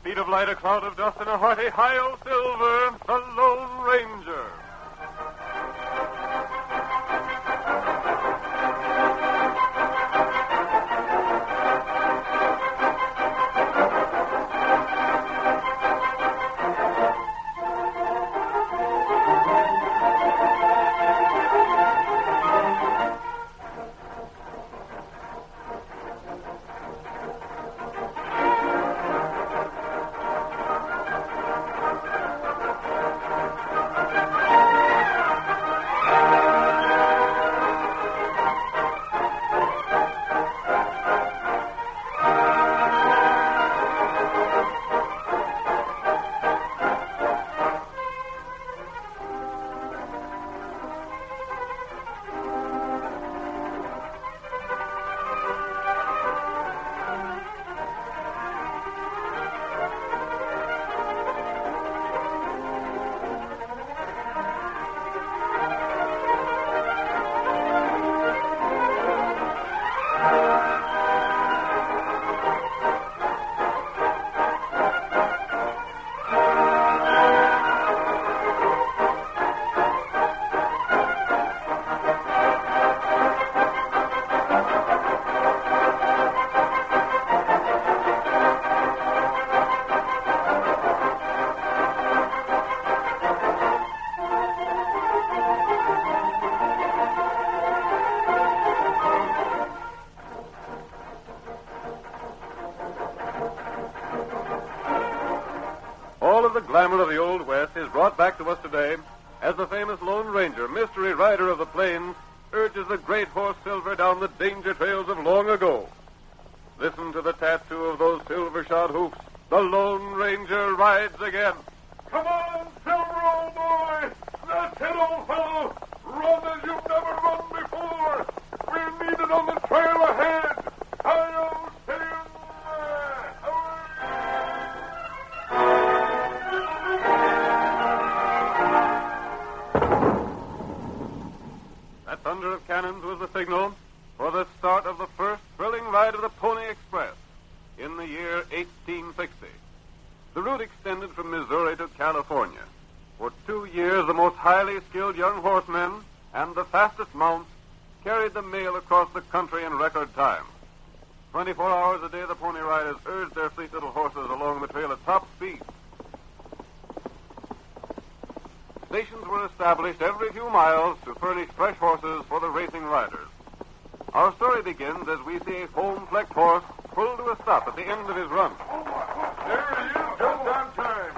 speed of light, a cloud of dust, and a hearty hi-yo Silver, the Lone Ranger. All of the glamour of the Old West is brought back to us today as the famous Lone Ranger, mystery rider of the plains, urges the great horse Silver down the danger trails of long ago. Listen to the tattoo of those silver-shod hoofs. The Lone Ranger rides again. Come on, Silver, old boy! That's it, old fellow! Run as you've never run before! We're needed on the trail ahead! Hi-yo, Silver! That thunder of cannons was the signal for the start of the first thrilling ride of the Pony Express in the year 1860. The route extended from Missouri to California. For 2 years, the most highly skilled young horsemen and the fastest mounts carried the mail across the country in record time. 24 hours a day, the Pony Riders urged their fleet little horses along the trail at top speed. Stations were established every few miles to furnish fresh horses for the racing riders. Our story begins as we see a foam-flecked horse pull to a stop at the end of his run. There he is, just on time.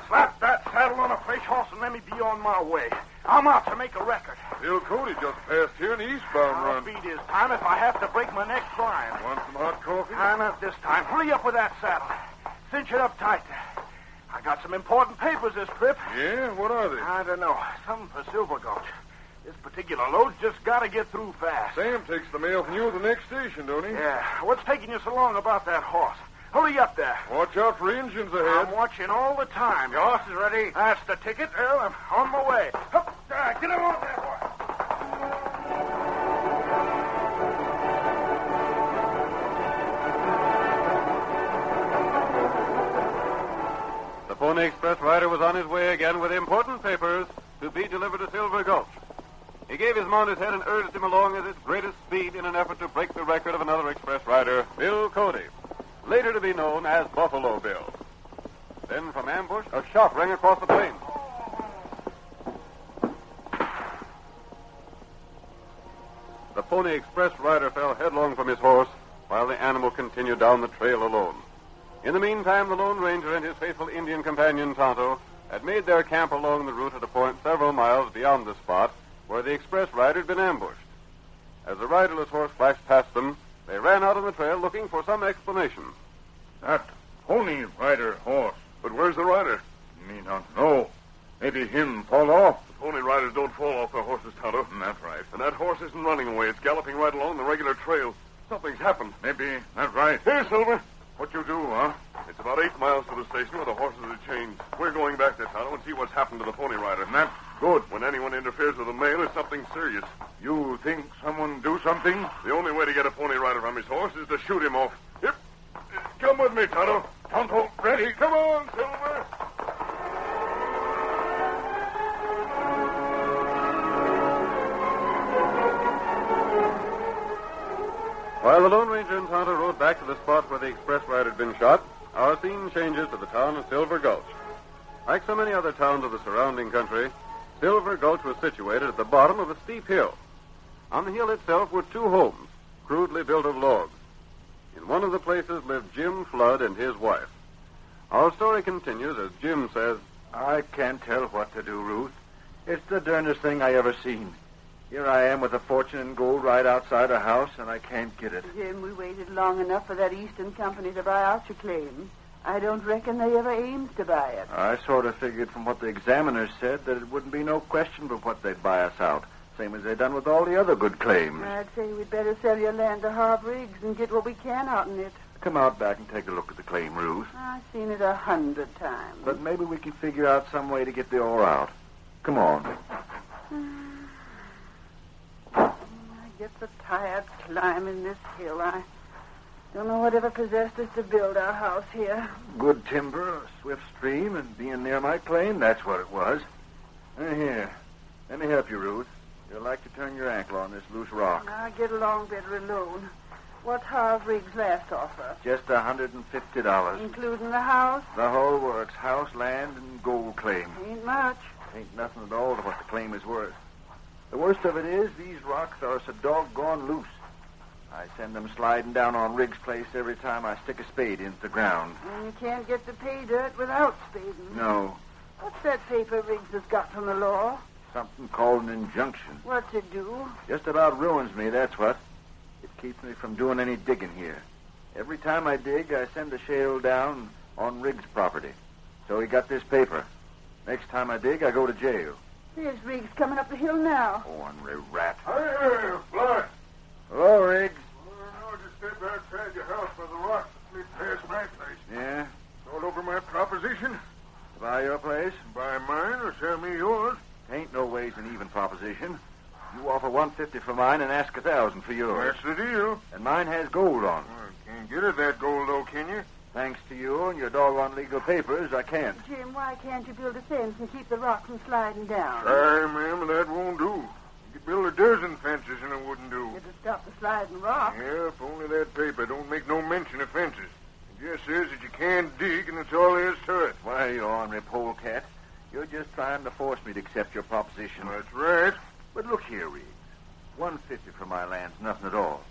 Slap that saddle on a fresh horse and let me be on my way. I'm out to make a record. Bill Cody just passed here in the eastbound I'll run. beat his time if I have to break my neck trying. Want some hot coffee? Not this time. Hurry up with that saddle. Cinch it up tight. I got some important papers this trip. Yeah? What are they? I don't know. Something for Silver Gulch. This particular load's just got to get through fast. Sam takes the mail from you at the next station, don't he? Yeah. What's taking you so long about that horse? Hurry up there. Watch out for engines ahead. I'm watching all the time. Your horse is ready. That's the ticket. Well, I'm on my way. Hup, get him on there, boy. The Pony Express rider was on his way again with important papers to be delivered to Silver Gulch. He gave his mount his head and urged him along at his greatest speed in an effort to break the record of another express rider, Bill Cody, later to be known as Buffalo Bill. Then from ambush, a shot rang across the plain. The Pony Express rider fell headlong from his horse while the animal continued down the trail alone. In the meantime, the Lone Ranger and his faithful Indian companion, Tonto, had made their camp along the route at a point several miles beyond the spot where the express rider had been ambushed. As the riderless horse flashed past them, they ran out on the trail looking for some explanation. That Pony Rider horse. But where's the rider? Me not know. Maybe him fall off. The Pony Riders don't fall off their horses, Tonto. That's right. And that horse isn't running away. It's galloping right along the regular trail. Something's happened. Maybe that's right. Here, Silver. What you do, huh? It's about 8 miles to the station where the horses are chained. We're going back there, Tonto, and see what's happened to the Pony Rider. And that's good. When anyone interferes with the mail, it's something serious. You think someone do something? The only way to get a Pony Rider from his horse is to shoot him off. Yep. Come with me, Tonto. Tonto, ready. Come on, Silver. While the Lone Ranger and Tonto rode back to the spot where the express ride had been shot, our scene changes to the town of Silver Gulch. Like so many other towns of the surrounding country, Silver Gulch was situated at the bottom of a steep hill. On the hill itself were two homes, crudely built of logs. In one of the places lived Jim Flood and his wife. Our story continues as Jim says, I can't tell what to do, Ruth. It's the darndest thing I ever seen. Here I am with a fortune in gold right outside a house, and I can't get it. Jim, we waited long enough for that Eastern Company to buy out your claim. I don't reckon they ever aimed to buy it. I sort of figured from what the examiners said that it wouldn't be no question but what they'd buy us out, same as they done with all the other good claims. I'd say we'd better sell your land to Harv Riggs and get what we can out in it. Come out back and take a look at the claim, Ruth. I've seen it 100 times. But maybe we can figure out some way to get the ore out. Come on. I get so tired climbing this hill. I don't know whatever possessed us to build our house here. Good timber, a swift stream, and being near my claim, that's what it was. Here, let me help you, Ruth. You'll like to turn your ankle on this loose rock. I'll get along better alone. What's Harv Riggs' last offer? Just $150. Including the house? The whole works. House, land, and gold claim. Ain't much. Ain't nothing at all to what the claim is worth. The worst of it is these rocks are so doggone loose. I send them sliding down on Riggs' place every time I stick a spade into the ground. And you can't get to pay dirt without spading. No. What's that paper Riggs has got from the law? Something called an injunction. What's it do? Just about ruins me, that's what. It keeps me from doing any digging here. Every time I dig, I send the shale down on Riggs' property. So he got this paper. Next time I dig, I go to jail. There's Riggs coming up the hill now. Ornery rat. Hey, Floyd. Hello, Riggs. I just stepped outside your house by the rocks that slid past my place. Yeah? All over my proposition. To buy your place? Buy mine or sell me yours. Ain't no ways an even proposition. You offer $150 for mine and ask $1,000 for yours. That's the deal. And mine has gold on. Well, can't get at that gold, though, can you? Thanks to you and your doggone legal papers, I can't. Jim, why can't you build a fence and keep the rock from sliding down? Sorry, ma'am, that won't do. You could build a dozen fences and it wouldn't do. It'll stop the sliding rock. Yeah, if only that paper don't make no mention of fences. It just says that you can't dig, and that's all there is to it. Why, you ornery polecat. You're just trying to force me to accept your proposition. That's right. But look here, Riggs. $150 for my land's nothing at all.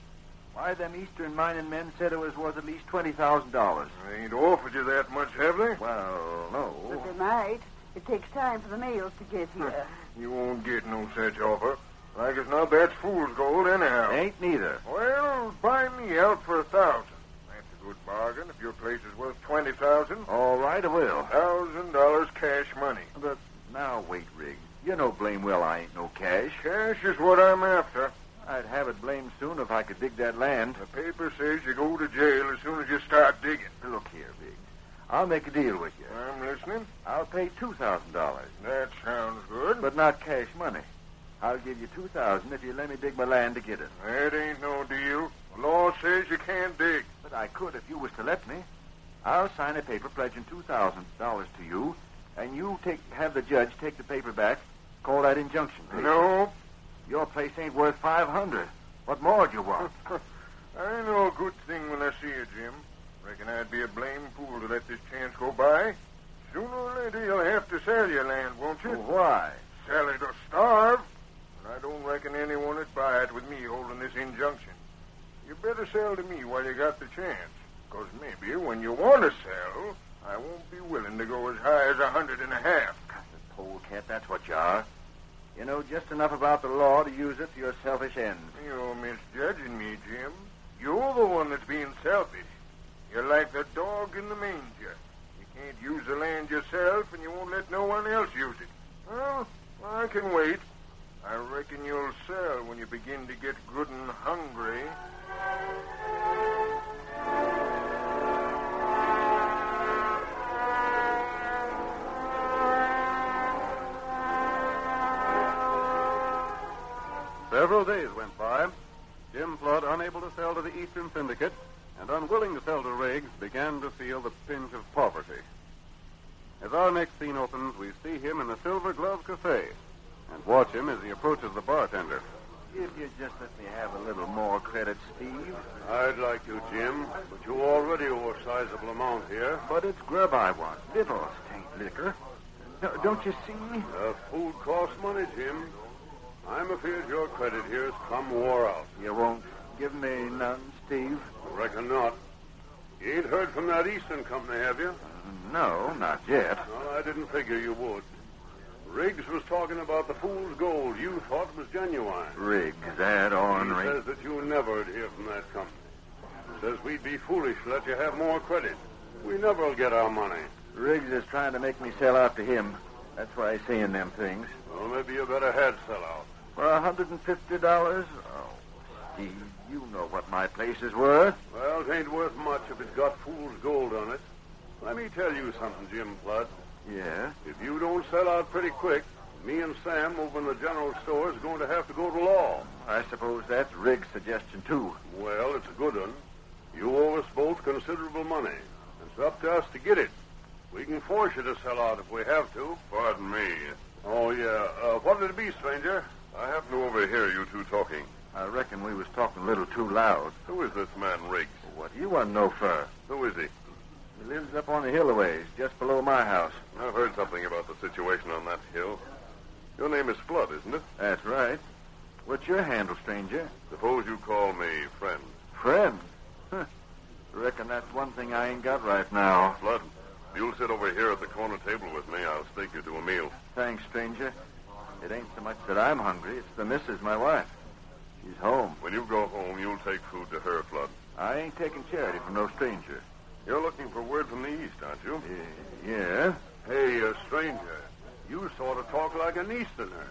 Why, them Eastern mining men said it was worth at least $20,000. They ain't offered you that much, have they? Well, no. But they might. It takes time for the mails to get here. You won't get no such offer. Like as not, that's fool's gold anyhow. Ain't neither. Well, buy me out for $1,000. That's a good bargain if your place is worth $20,000. All right, I will. $1,000 cash money. But now, wait, Riggs. You know blame well I ain't no cash. Cash is what I'm after. I'd have it blamed soon if I could dig that land. The paper says you go to jail as soon as you start digging. Look here, Riggs. I'll make a deal with you. I'm listening. I'll pay $2,000. That sounds good. But not cash money. I'll give you $2,000 if you let me dig my land to get it. That ain't no deal. The law says you can't dig. But I could if you was to let me. I'll sign a paper pledging $2,000 to you, and you have the judge take the paper back, call that injunction paper. No. Your place ain't worth $500. What more do you want? I know a good thing when I see you, Jim. Reckon I'd be a blame fool to let this chance go by. Sooner or later, you'll have to sell your land, won't you? Why? Sell it or starve. And I don't reckon anyone would buy it with me holding this injunction. You better sell to me while you got the chance. Because maybe when you want to sell, I won't be willing to go as high as $150. Polecat, that's what you are. You know just enough about the law to use it to your selfish ends. You're misjudging me, Jim. You're the one that's being selfish. You're like the dog in the manger. You can't use the land yourself, and you won't let no one else use it. Well, I can wait. I reckon you'll sell when you begin to get good and hungry. Several days went by. Jim Flood unable to sell to the Eastern Syndicate, and unwilling to sell to Riggs, began to feel the pinch of poverty. As our next scene opens, we see him in the Silver Glove Cafe and watch him as he approaches the bartender. If you just let me have a little more credit, Steve. I'd like to, Jim, but you already owe a sizable amount here. But it's grub I want. Little tain't liquor. Don't you see? Food costs money, Jim. I'm afraid your credit here's come wore out. You won't give me none, Steve? I reckon not. You ain't heard from that Eastern company, have you? No, not yet. Well, I didn't figure you would. Riggs was talking about the fool's gold you thought was genuine. Riggs, that ornery. He says that you never'd hear from that company. Says we'd be foolish to let you have more credit. We never'll get our money. Riggs is trying to make me sell out to him. That's why he's saying them things. Well, maybe you better had sell out. For $150? Oh, Steve, you know what my place is worth. Well, it ain't worth much if it's got fool's gold on it. Let me tell you something, Jim Flood. Yeah? If you don't sell out pretty quick, me and Sam over in the general store is going to have to go to law. I suppose that's Riggs' suggestion, too. Well, it's a good one. You owe us both considerable money. It's up to us to get it. We can force you to sell out if we have to. Pardon me. Oh, yeah. What did it be, stranger? I happen to overhear you two talking. I reckon we was talking a little too loud. Who is this man, Riggs? What do you want to know for? Who is he? He lives up on the hill a ways, just below my house. I've heard something about the situation on that hill. Your name is Flood, isn't it? That's right. What's your handle, stranger? Suppose you call me friend. Friend? Huh. Reckon that's one thing I ain't got right now. Flood, if you'll sit over here at the corner table with me, I'll stake you to a meal. Thanks, stranger. It ain't so much that I'm hungry, it's the missus, my wife. She's home. When you go home, you'll take food to her, Flood. I ain't taking charity from no stranger. You're looking for word from the east, aren't you? Yeah? Hey, stranger, you sort of talk like an Easterner.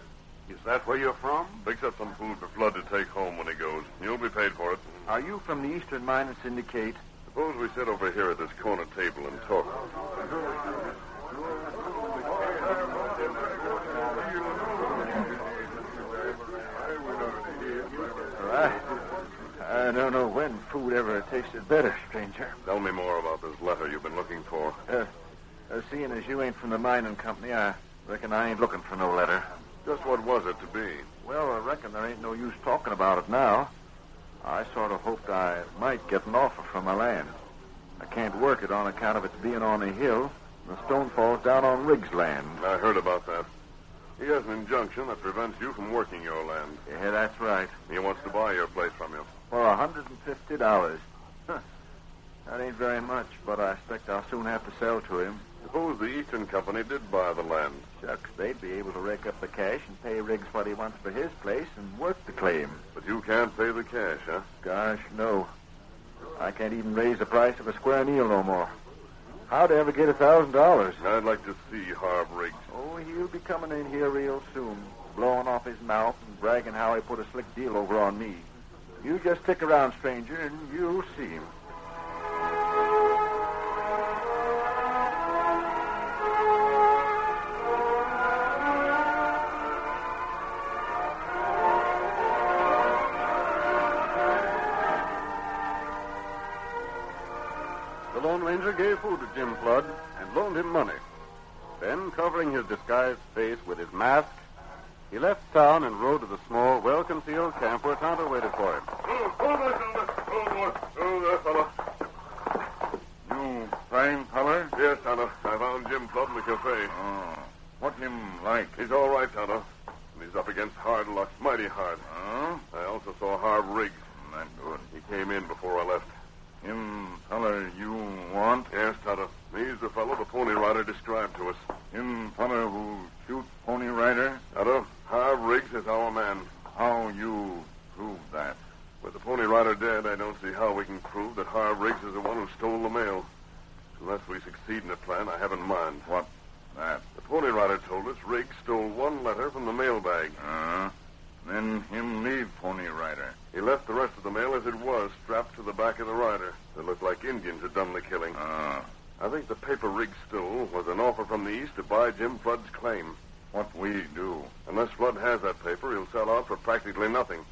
Is that where you're from? Fix up some food for Flood to take home when he goes. You'll be paid for it. Are you from the Eastern Mining Syndicate? Suppose we sit over here at this corner table and talk. I don't know when food ever tasted better, stranger. Tell me more about this letter you've been looking for. Seeing as you ain't from the mining company, I reckon I ain't looking for no letter. Just what was it to be? Well, I reckon there ain't no use talking about it now. I sort of hoped I might get an offer for my land. I can't work it on account of its being on a hill. The stone falls down on Riggs' land. I heard about that. He has an injunction that prevents you from working your land. Yeah, that's right. He wants to buy your place from you. For $150. Huh. That ain't very much, but I expect I'll soon have to sell to him. Suppose the Eastern Company did buy the land. Shucks, they'd be able to rake up the cash and pay Riggs what he wants for his place and work the claim. But you can't pay the cash, huh? Gosh, no. I can't even raise the price of a square meal no more. How'd I ever get $1,000? I'd like to see Harv Riggs. Oh, he'll be coming in here real soon, blowing off his mouth and bragging how he put a slick deal over on me. You just stick around, stranger, and you'll see him. The Lone Ranger gave food to Jim Flood and loaned him money. Then, covering his disguised face with his mask, he left town and rode to the small, well-concealed camp where Tonto waited for him. Oh, there, fella. You fine feller? Yes, Tonto. I found Jim Flood in the cafe. Oh. What him like? He's all right, Tonto. And he's up against hard luck, mighty hard. Oh? I also saw Harv Riggs. That good. He came in before I left. Him feller you want? Yes, Tonto. He's the fellow the Pony Rider described to us. Him feller who shoot Pony Rider? Tonto, Harv Riggs is our man. How you prove that? With the Pony Rider dead, I don't see how we can prove that Harv Riggs is the one who stole the mail. Unless we succeed in the plan I have in mind. What? That? The Pony Rider told us Riggs stole one letter from the mailbag. Then him leave Pony Rider. He left the rest of the mail as it was, strapped to the back of the rider. It looked like Indians had done the killing. I think the paper Riggs stole was an offer from the East to buy Jim Flood's claim. What we do? Unless Flood has that paper, he'll sell out for practically nothing.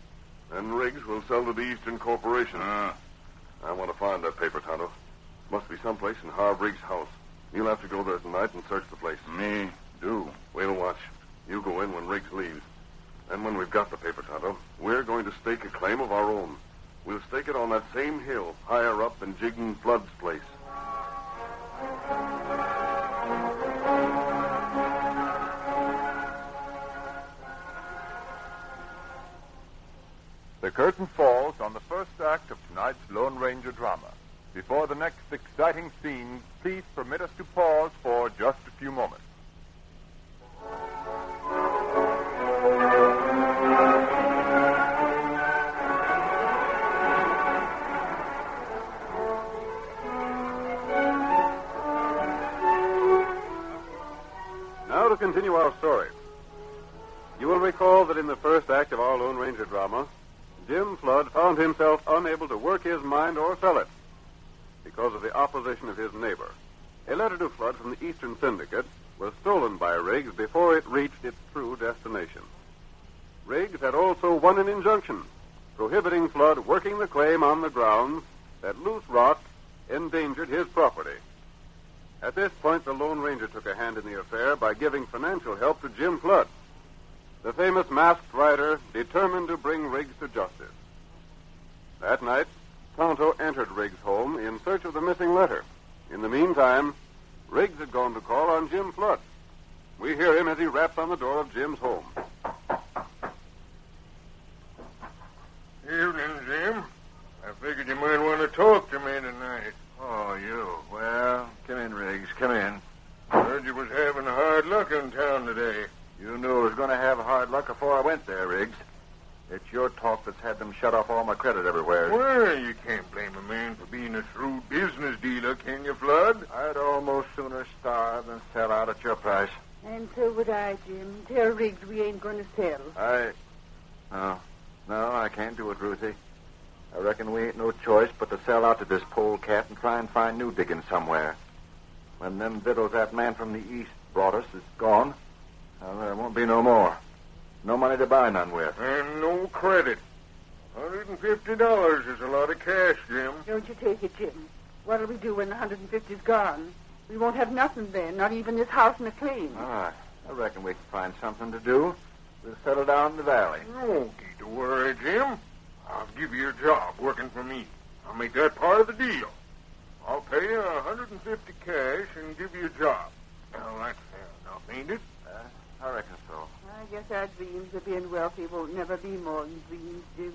Then Riggs will sell to the Eastern Corporation. I want to find that paper, Tonto. Must be someplace in Harv Riggs' house. You'll have to go there tonight and search the place. Me do. We'll watch. You go in when Riggs leaves. Then when we've got the paper, Tonto, we're going to stake a claim of our own. We'll stake it on that same hill, higher up in Jig and Flood's place. The curtain falls on the first act of tonight's Lone Ranger drama. Before the next exciting scene, please permit us to pause for just a few moments. Now to continue our story. You will recall that in the first act of our Lone Ranger drama, Jim Flood found himself unable to work his mind or sell it because of the opposition of his neighbor. A letter to Flood from the Eastern Syndicate was stolen by Riggs before it reached its true destination. Riggs had also won an injunction prohibiting Flood working the claim on the grounds that loose rock endangered his property. At this point, the Lone Ranger took a hand in the affair by giving financial help to Jim Flood, the famous masked rider determined to bring Riggs to justice. That night, Tonto entered Riggs' home in search of the missing letter. In the meantime, Riggs had gone to call on Jim Flood. We hear him as he raps on the door of Jim's home. Evening, Jim. I figured you might want to talk to me tonight. Oh, you. Well, come in, Riggs. Come in. Heard you was having hard luck in town today. You knew I was going to have hard luck before I went there, Riggs. It's your talk that's had them shut off all my credit everywhere. Well, you can't blame a man for being a shrewd business dealer, can you, Flood? I'd almost sooner starve than sell out at your price. And so would I, Jim. Tell Riggs we ain't going to sell. No, I can't do it, Ruthie. I reckon we ain't no choice but to sell out to this polecat and try and find new diggings somewhere. When them victuals that man from the east brought us is gone, there won't be no more. No money to buy none with. And no credit. $150 is a lot of cash, Jim. Don't you take it, Jim. What'll we do when the 150's gone? We won't have nothing then, not even this house and a claim. All right. I reckon we can find something to do. We'll settle down in the valley. No need to worry, Jim. I'll give you a job working for me. I'll make that part of the deal. I'll pay you $150 cash and give you a job. Now, that's fair enough, ain't it? I reckon so. I guess our dreams of being wealthy won't never be more than dreams, Jim.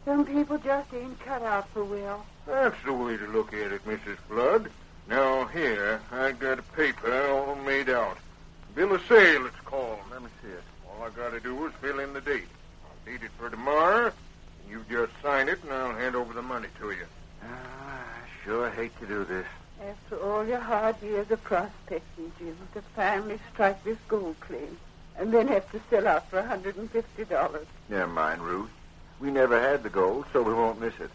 Some people just ain't cut out for well. That's the way to look at it, Mrs. Flood. Now, here, I got a paper all made out. Bill of sale, it's called. Let me see it. All I got to do is fill in the date. I'll date it for tomorrow, and you just sign it, and I'll hand over the money to you. I sure hate to do this. After all your hard years of prospecting, Jim, to finally strike this gold claim, and then have to sell out for $150. Never mind, Ruth. We never had the gold, so we won't miss it.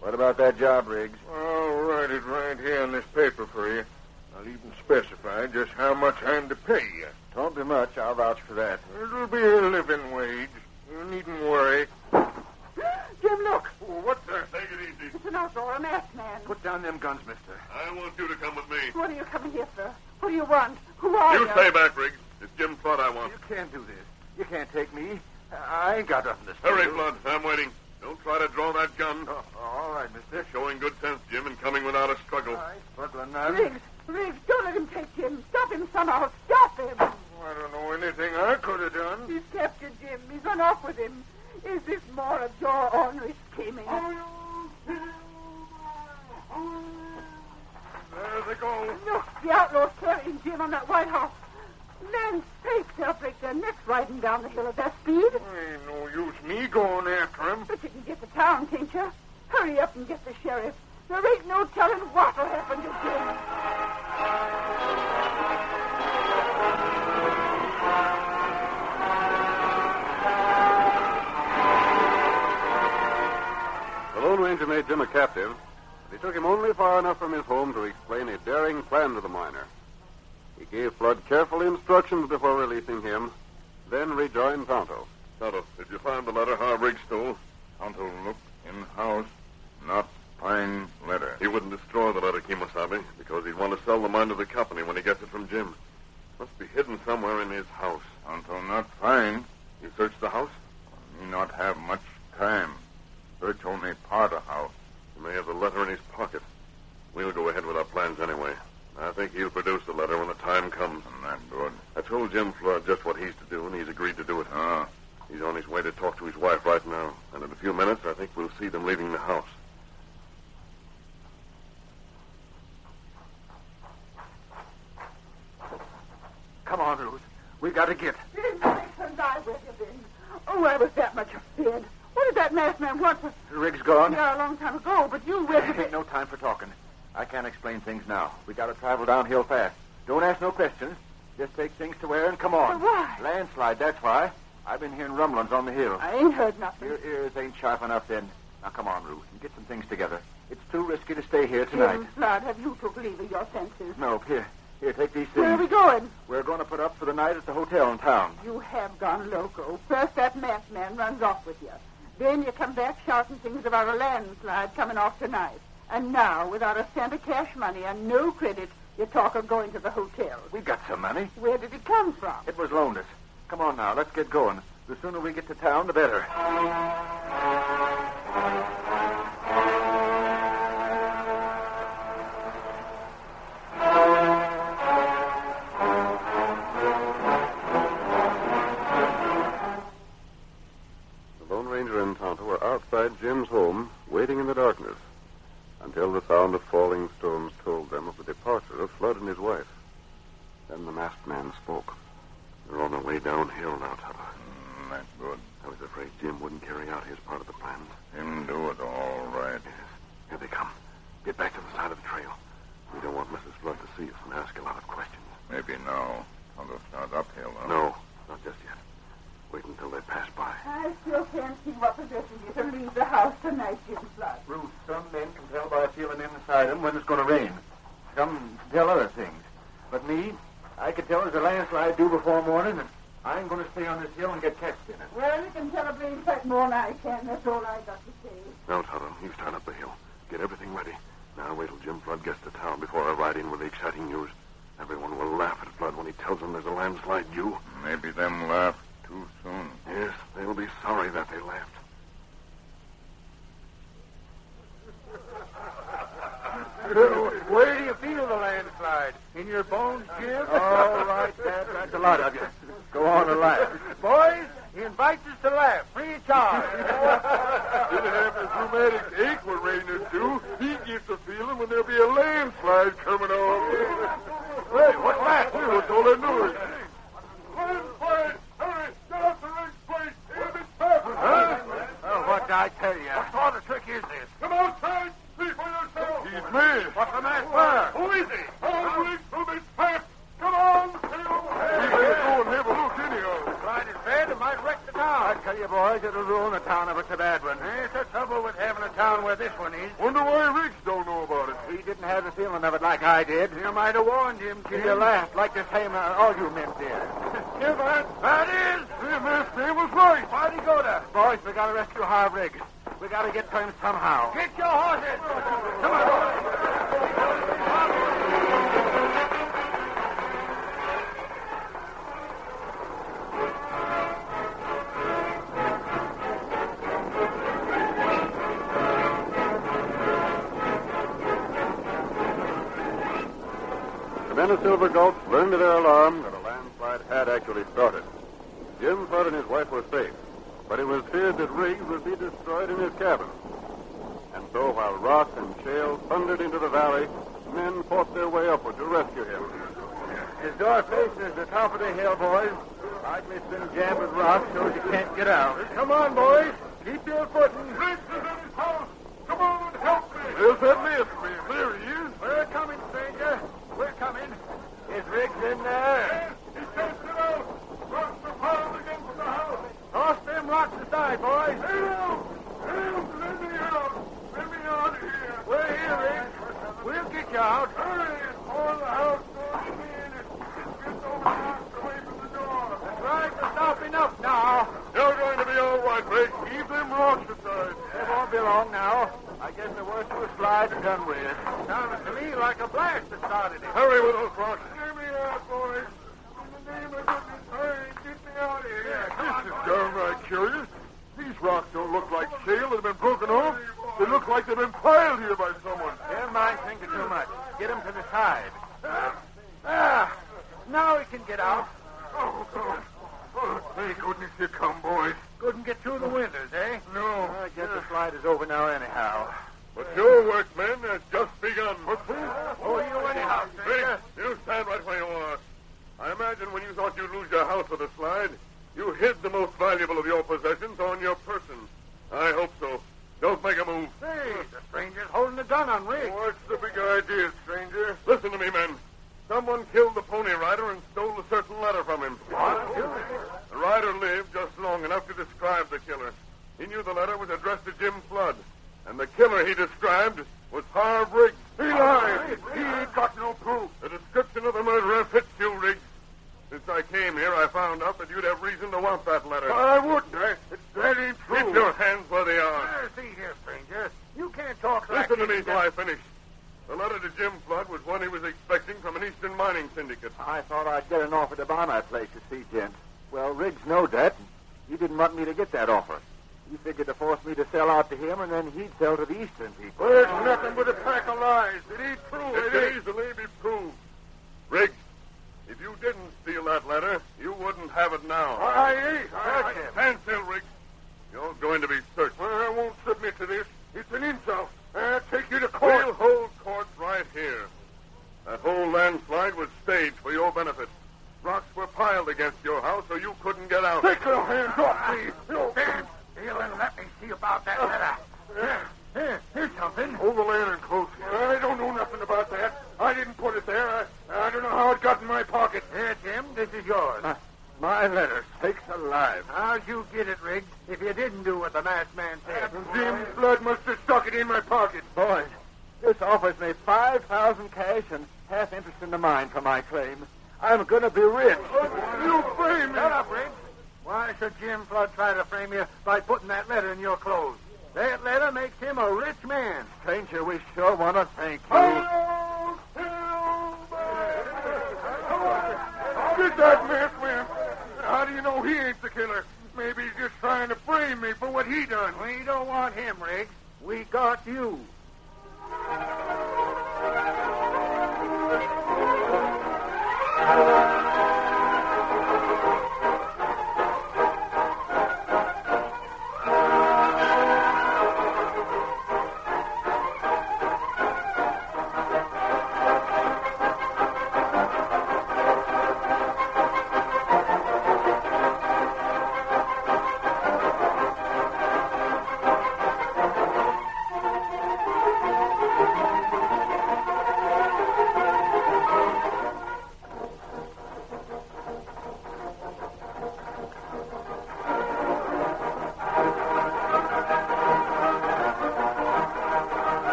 What about that job, Riggs? I'll write it right here on this paper for you. I'll even specify just how much I'm to pay you. Don't be much. I'll vouch for that. It'll be a living wage. You needn't worry. Jim, look. Oh, what's that? Take it easy. It's an outlaw, a masked man. Put down them guns, mister. I want you to come with me. What are you coming here for? Who do you want? Who are you? You stay back, Riggs. It's Jim Flood I want. You can't do this. You can't take me. I ain't got nothing to say. Hurry, Flood. I'm waiting. Don't try to draw that gun. All right, mister. You're showing good sense, Jim, and coming without a struggle. I ain't struggling now. Riggs, don't let him take Jim. Stop him somehow. Stop him. I don't know anything I could have done. He's captured Jim. He's run off with him. Is this more of your ornery scheming? There they go. Look, the outlaw's carrying Jim on that white horse. Land's sake, they'll break their necks riding down the hill at that speed. Ain't no use me going after him. But you can get to town, can't you? Hurry up and get the sheriff. There ain't no telling what'll happen to Jim. The Lone Ranger made Jim a captive, but he took him only far enough from his home to explain a daring plan to the miner. He gave Flood careful instructions before releasing him, then rejoined Tonto. Tonto, did you find the letter Harv Riggs stole? Tonto looked in the house. No, destroy the letter, Kemosabe, because he'd want to sell the mine to the company when he gets it from Jim. Must be hidden somewhere in his house. Until not find, You searched the house? me not have much time. Search only part of house. He may have the letter in his pocket. We'll go ahead with our plans anyway. I think he'll produce the letter when the time comes. Not good. I told Jim Flood just what he's to do, and he's agreed to do it. Ah, He's on his way to talk to his wife right now, and in a few minutes, I think we'll see them leaving the house. Come on, Ruth. We got to get. Didn't I where you been? Oh, I was that much afraid. What did that masked man want to... Rig's gone. Yeah, a long time ago, but you where you been? Ain't no time for talking. I can't explain things now. We got to travel downhill fast. Don't ask no questions. Just take things to where and come on. But why? Landslide, that's why. I've been hearing rumblings on the hill. I ain't heard nothing. Your ears ain't sharp enough then. Now, come on, Ruth, and get some things together. It's too risky to stay here tonight. Jim Flood, have you took leave of your senses? No, here, take these things. Where are we going? We're going to put up for the night at the hotel in town. You have gone loco. First that masked man runs off with you. Then you come back shouting things about a landslide coming off tonight. And now, without a cent of cash money and no credit, you talk of going to the hotel. We got some money. Where did it come from? It was loaned us. Come on now, let's get going. The sooner we get to town, the better. The Lone Ranger and Tonto were outside Jim's home, waiting in the darkness, until the sound of falling stones told them of the departure of Flood and his wife. Then the masked man spoke. They're on their way downhill now, Tonto. That's good. I was afraid Jim wouldn't carry out his part of the plan. Him do it all right. Yes. Here they come. Get back to the side of the trail. We don't want Mrs. Flood to see us and ask a lot of questions. Maybe now. I'll start uphill, huh? No, not just yet. Wait until they pass by. I still can't see what possesses you to leave the house tonight, Jim Flood. Ruth, some men can tell by feeling inside them when it's going to rain. Some can tell other things. But me, I could tell there's a landslide due before morning, and I ain't going to stay on this hill and get catched in it. Well, you can tell a blame sight more than I can. That's all I got to say. Now, Tonto, you start up the hill. Get everything ready. Now wait till Jim Flood gets to town before I ride in with the exciting news. Everyone will laugh at Flood when he tells them there's a landslide due. Maybe them laugh too soon. Yes, they'll be sorry that they laughed. Where do you feel the landslide? In your bones, Jim? All right, Dad. That's a lot of you. Go on and laugh. Boys, he invites us to laugh. Free of charge. Didn't have his rheumatic ache when rain is due. He gets a feeling when there'll be a landslide coming on. Hey, what's that? What's all that noise? Landslide! Hurry! Get up the Riggs place! Huh? Oh, what did I tell you? What sort of trick is this? Come outside! See for yourself! He's me! What's the man for? Who is he? All Riggs from his past! Come on! We better go and have a look anyhow. Slide is bad, it might wreck the town. I tell you, boys, it'll ruin the town if it's a bad one. It's the trouble with having a town where this one is. Wonder why Riggs don't know about it. He didn't have the feeling of it like I did. You might have warned him, Jim. You laughed like the same all you men did. That is! The masked man was right. Why'd he go to? Boys, we gotta rescue Harv Riggs. We gotta get to him somehow. Get your horses! Come on, boys! The men of Silver Gulch learned to their alarm that a landslide had actually started. Jim Flood and his wife were safe, but it was feared that Riggs would be destroyed in his cabin. And so while rock and shale thundered into the valley, men fought their way upward to rescue him. His door faces the top of the hill, boys. Likely it's been jammed with rock so you can't get out. Come on, boys. Keep your footing. Riggs is in his house. Come on and help me. There's that masked man. There he is. We're coming, stranger. We're coming. Is Riggs in there? Yes, he takes it out. Rocks are piled against the house. Toss them rocks aside, boys. Help! Let me out. Let me out of here. We're here, Riggs. We'll get you out. Hurry. All the house doors be in it. Get those rocks away from the door. That's right. We're stopping up now. You're going to be all right, Riggs. Keep them rocks aside. It won't be long now. I guess the worst of the slide's done with. Sounded to me like a blast that started it. Hurry with those rocks. Let me out, boys. In the name of goodness, hurry, get me out of here. This is downright curious. These rocks don't look like shale that have been broken off. They look like they've been piled here by someone. Never mind thinking too much. Get him to the side. Now we can get out. Oh, thank goodness you come, boys. Couldn't get through the winters, eh? No. I guess the slide is over now anyhow. But your work, men, has just begun. Oh, you anyhow, stranger. Rick, you stand right where you are. I imagine when you thought you'd lose your house with a slide, you hid the most valuable of your possessions on your person. I hope so. Don't make a move. Hey, the stranger's holding a gun on Rick. What's the big idea, stranger? Listen to me, men. Someone killed the Pony Rider and stole a certain letter from him. What? The rider lived just long enough to describe the killer. He knew the letter was addressed to Jim Flood, and the killer he described was Harv Riggs. He lied. He ain't got no proof. The description of the murderer fits you, Riggs. Since I came here, I found out that you'd have reason to want that letter. I wouldn't. That ain't true. Keep your hands where they are. See here, stranger. You can't talk like Listen to this. me till I finish. The letter to Jim Flood was one he was expecting from an Eastern mining syndicate. I thought I'd get an offer to buy my place to see, gent. Well, Riggs knowed that. He didn't want me to get that offer. He figured to force me to sell out to him, and then he'd sell to the Eastern people. Well, it's nothing but a pack of lies. It ain't true. It can easily be proved. Riggs, if you didn't steal that letter, you wouldn't have it now. I ain't. Stand still, Riggs. You're going to be searched. Well, I won't submit to this. It's an insult. I'll take you to court. We'll hold court right here. That whole landslide was staged for your benefit. Rocks were piled against your house so you couldn't get out. Take your hands off me. Stand still and let me see about that letter. Here's something. Hold the lantern close. I don't know nothing about that. I didn't put it there. I don't know how it got in my pocket. Here, Jim, this is yours. My letter, sakes alive. How'd you get it, Riggs, if you didn't do what the masked man said? Jim Blood must have stuck it in my pocket. Boys, this offers me $5,000 cash and half interest in the mine for my claim. I'm going to be rich. You frame me. Shut up, Riggs. Why should Jim Flood try to frame you by putting that letter in your clothes? That letter makes him a rich man. Stranger, we sure want to thank you. Get that masked man. How do you know he ain't the killer? Maybe he's just trying to frame me for what he done. We don't want him, Riggs. We got you.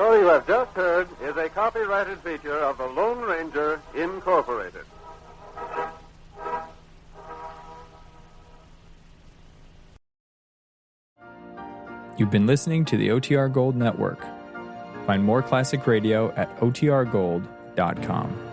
story you have just heard is a copyrighted feature of the Lone Ranger, Incorporated. You've been listening to the OTR Gold Network. Find more classic radio at otrgold.com.